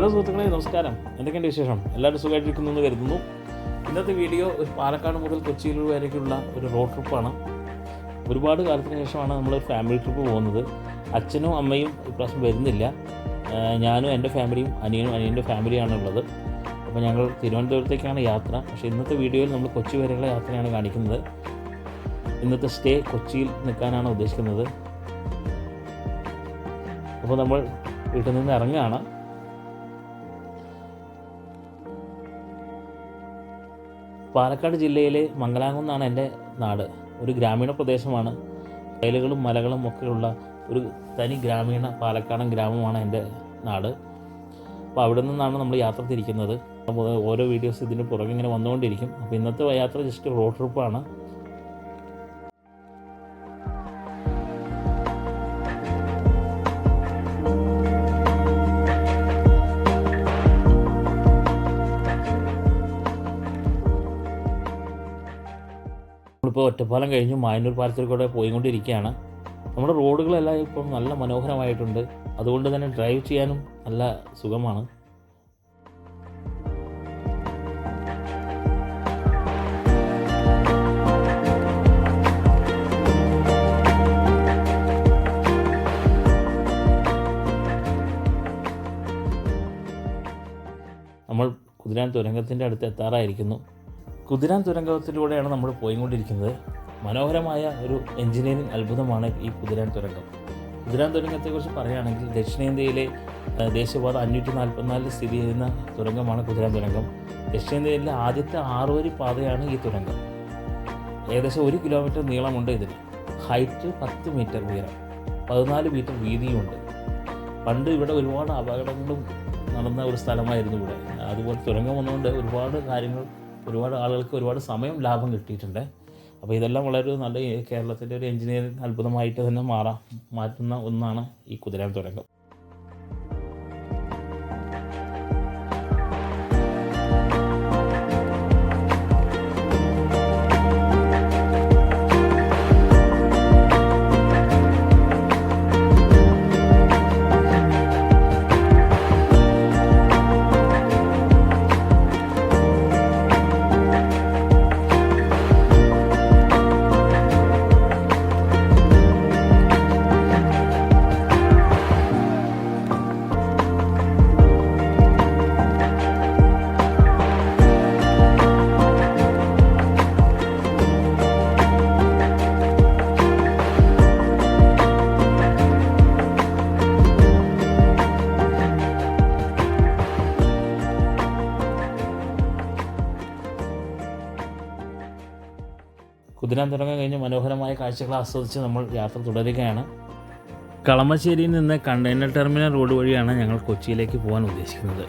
Hello സുഹൃത്തുക്കളെ, നമസ്കാരം. എന്തൊക്കെയുണ്ട് വിശേഷം? എല്ലാവരും സുഖമായിട്ടിരിക്കുന്നു എന്ന് കരുതുന്നു. ഇന്നത്തെ വീഡിയോ ഒരു പാലക്കാട് മുതൽ കൊച്ചിയിൽ വരേക്കുള്ള ഒരു റോഡ് ട്രിപ്പാണ്. ഒരുപാട് കാലത്തിന് ശേഷമാണ് നമ്മൾ ഫാമിലി ട്രിപ്പ് പോകുന്നത്. അച്ഛനും അമ്മയും ഇപ്രാവശ്യം വരുന്നില്ല. ഞാനും എൻ്റെ ഫാമിലിയും അനിയൻ്റെ ഫാമിലിയാണുള്ളത്. അപ്പോൾ ഞങ്ങൾ തിരുവനന്തപുരത്തേക്കാണ് യാത്ര. പക്ഷേ ഇന്നത്തെ വീഡിയോയിൽ നമ്മൾ കൊച്ചി വരെയുള്ള യാത്രയാണ് കാണിക്കുന്നത്. ഇന്നത്തെ സ്റ്റേ കൊച്ചിയിൽ നിൽക്കാനാണ് ഉദ്ദേശിക്കുന്നത്. അപ്പോൾ നമ്മൾ വീട്ടിൽ നിന്ന് ഇറങ്ങുകയാണ്. പാലക്കാട് ജില്ലയിലെ മംഗലാംകുന്നാണ് എൻ്റെ നാട്. ഒരു ഗ്രാമീണ പ്രദേശമാണ്. വയലുകളും മലകളും ഒക്കെയുള്ള ഒരു തനി ഗ്രാമീണ പാലക്കാടൻ ഗ്രാമമാണ് എൻ്റെ നാട്. അപ്പോൾ അവിടെ നിന്നാണ് നമ്മൾ യാത്ര തിരിക്കുന്നത്. ഓരോ വീഡിയോസ് ഇതിന് പുറകെ ഇങ്ങനെ വന്നുകൊണ്ടിരിക്കും. അപ്പോൾ ഇന്നത്തെ യാത്ര ജസ്റ്റ് റോഡ് ട്രിപ്പാണ്. നമ്മളിപ്പോൾ ഒറ്റപ്പാലം കഴിഞ്ഞ് മായന്നൂർ പാലത്തിൽ കൂടെ പോയിക്കൊണ്ടിരിക്കുകയാണ്. നമ്മുടെ റോഡുകളെല്ലാം ഇപ്പം നല്ല മനോഹരമായിട്ടുണ്ട്. അതുകൊണ്ട് തന്നെ ഡ്രൈവ് ചെയ്യാനും നല്ല സുഖമാണ്. നമ്മൾ കുതിരാൻ തുരങ്കത്തിൻ്റെ അടുത്ത് എത്താറായിരിക്കുന്നു. കുതിരാൻ തുരങ്കത്തിലൂടെയാണ് നമ്മൾ പോയിക്കൊണ്ടിരിക്കുന്നത്. മനോഹരമായ ഒരു എഞ്ചിനീയറിംഗ് അത്ഭുതമാണ് ഈ കുതിരാൻ തുരങ്കം. കുതിരാൻ തുരങ്കത്തെക്കുറിച്ച് പറയുകയാണെങ്കിൽ ദക്ഷിണേന്ത്യയിലെ ദേശീയപാത 544 സ്ഥിതി ചെയ്യുന്ന തുരങ്കമാണ് കുതിരാൻ തുരങ്കം. ദക്ഷിണേന്ത്യയിലെ ആദ്യത്തെ 6 വരി പാതയാണ് ഈ തുരങ്കം. ഏകദേശം 1 കിലോമീറ്റർ നീളമുണ്ട് ഇതിന്. ഹൈറ്റ് 10 മീറ്റർ ഉയരം, 14 മീറ്റർ വീതിയുമുണ്ട്. പണ്ട് ഇവിടെ ഒരുപാട് അപകടങ്ങളും നടന്ന ഒരു സ്ഥലമായിരുന്നു ഇവിടെ. അതുപോലെ തുരങ്കം വന്നുകൊണ്ട് ഒരുപാട് ആളുകൾക്ക് ഒരുപാട് സമയം ലാഭം കിട്ടിയിട്ടുണ്ട്. അപ്പോൾ ഇതെല്ലാം വളരെ നല്ല കേരളത്തിൻ്റെ ഒരു എഞ്ചിനീയറിംഗ് അത്ഭുതമായിട്ട് തന്നെ മാറ്റുന്ന ഒന്നാണ് ഈ കുതിരാൻ തുരങ്കം. കുതിരാൻ തുരങ്കം കഴിഞ്ഞ് മനോഹരമായ കാഴ്ചകൾ ആസ്വദിച്ച് നമ്മൾ യാത്ര തുടരുകയാണ്. കളമശ്ശേരിയിൽ നിന്ന് കണ്ടെയ്നർ ടെർമിനൽ റോഡ് വഴിയാണ് ഞങ്ങൾ കൊച്ചിയിലേക്ക് പോകാൻ ഉദ്ദേശിക്കുന്നത്.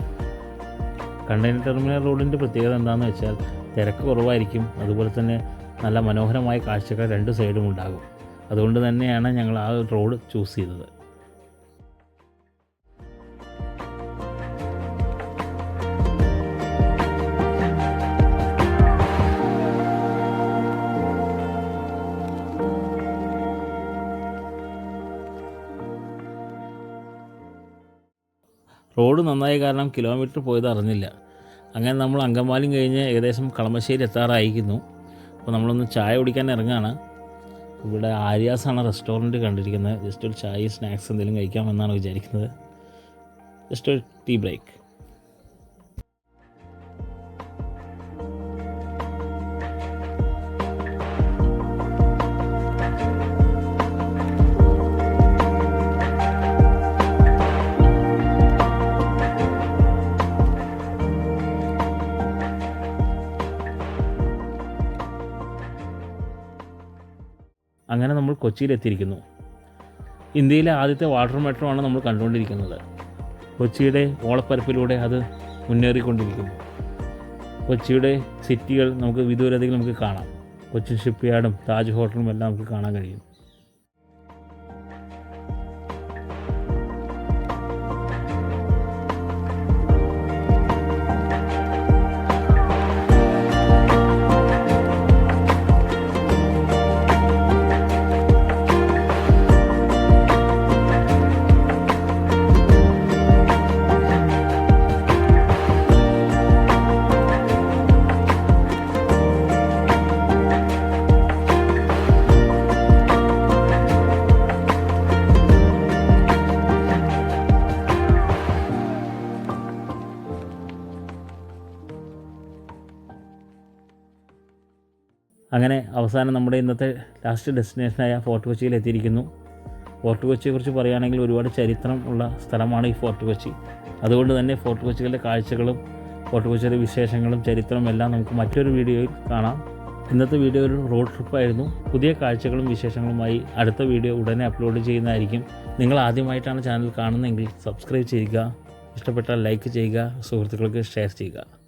കണ്ടെയ്നർ ടെർമിനൽ റോഡിൻ്റെ പ്രത്യേകത എന്താണെന്ന് വെച്ചാൽ തിരക്ക് കുറവായിരിക്കും. അതുപോലെ തന്നെ നല്ല മനോഹരമായ കാഴ്ചകൾ 2 സൈഡും ഉണ്ടാകും. അതുകൊണ്ട് തന്നെയാണ് ഞങ്ങൾ ആ റോഡ് ചൂസ് ചെയ്തത്. റോഡ് നന്നായ കാരണം കിലോമീറ്റർ പോയത് അറിഞ്ഞില്ല. അങ്ങനെ നമ്മൾ അങ്കമാലിയും കഴിഞ്ഞ് ഏകദേശം കളമശ്ശേരി എത്താറായിരിക്കുന്നു. അപ്പോൾ നമ്മളൊന്ന് ചായ കുടിക്കാൻ ഇറങ്ങുകയാണ്. ഇവിടെ ആര്യാസാണ് റെസ്റ്റോറൻറ്റ് കണ്ടിരിക്കുന്നത്. ജസ്റ്റ് ഒരു ചായ സ്നാക്സ് എന്തെങ്കിലും കഴിക്കാമെന്നാണ് വിചാരിക്കുന്നത്. ജസ്റ്റ് ഒരു ടീ ബ്രേക്ക്. അങ്ങനെ നമ്മൾ കൊച്ചിയിലെത്തിയിരിക്കുന്നു. ഇന്ത്യയിലെ ആദ്യത്തെ വാട്ടർ മെട്രോ ആണ് നമ്മൾ കണ്ടുകൊണ്ടിരിക്കുന്നത്. കൊച്ചിയുടെ ഓളപ്പരപ്പിലൂടെ അത് മുന്നേറിക്കൊണ്ടിരിക്കുന്നു. കൊച്ചിയുടെ സിറ്റികൾ നമുക്ക് വിദൂരതയിൽ നമുക്ക് കാണാം. കൊച്ചി ഷിപ്പ് യാർഡും താജ് ഹോട്ടലും എല്ലാം നമുക്ക് കാണാൻ കഴിയും. അങ്ങനെ അവസാനം നമ്മുടെ ഇന്നത്തെ ലാസ്റ്റ് ഡെസ്റ്റിനേഷനായ ഫോർട്ട് കൊച്ചിയിൽ എത്തിയിരിക്കുന്നു. ഫോർട്ട് കൊച്ചിയെക്കുറിച്ച് പറയുകയാണെങ്കിൽ ഒരുപാട് ചരിത്രം ഉള്ള സ്ഥലമാണ് ഈ ഫോർട്ട് കൊച്ചി. അതുകൊണ്ട് തന്നെ ഫോർട്ട് കൊച്ചിയിലെ കാഴ്ചകളും ഫോർട്ട് കൊച്ചിയിലെ വിശേഷങ്ങളും ചരിത്രവും എല്ലാം നമുക്ക് മറ്റൊരു വീഡിയോയിൽ കാണാം. ഇന്നത്തെ വീഡിയോ ഒരു റോഡ് ട്രിപ്പായിരുന്നു. പുതിയ കാഴ്ചകളും വിശേഷങ്ങളുമായി അടുത്ത വീഡിയോ ഉടനെ അപ്ലോഡ് ചെയ്യുന്നതായിരിക്കും. നിങ്ങൾ ആദ്യമായിട്ടാണ് ചാനൽ കാണുന്നതെങ്കിൽ സബ്സ്ക്രൈബ് ചെയ്യുക, ഇഷ്ടപ്പെട്ടാൽ ലൈക്ക് ചെയ്യുക, സുഹൃത്തുക്കൾക്ക് ഷെയർ ചെയ്യുക.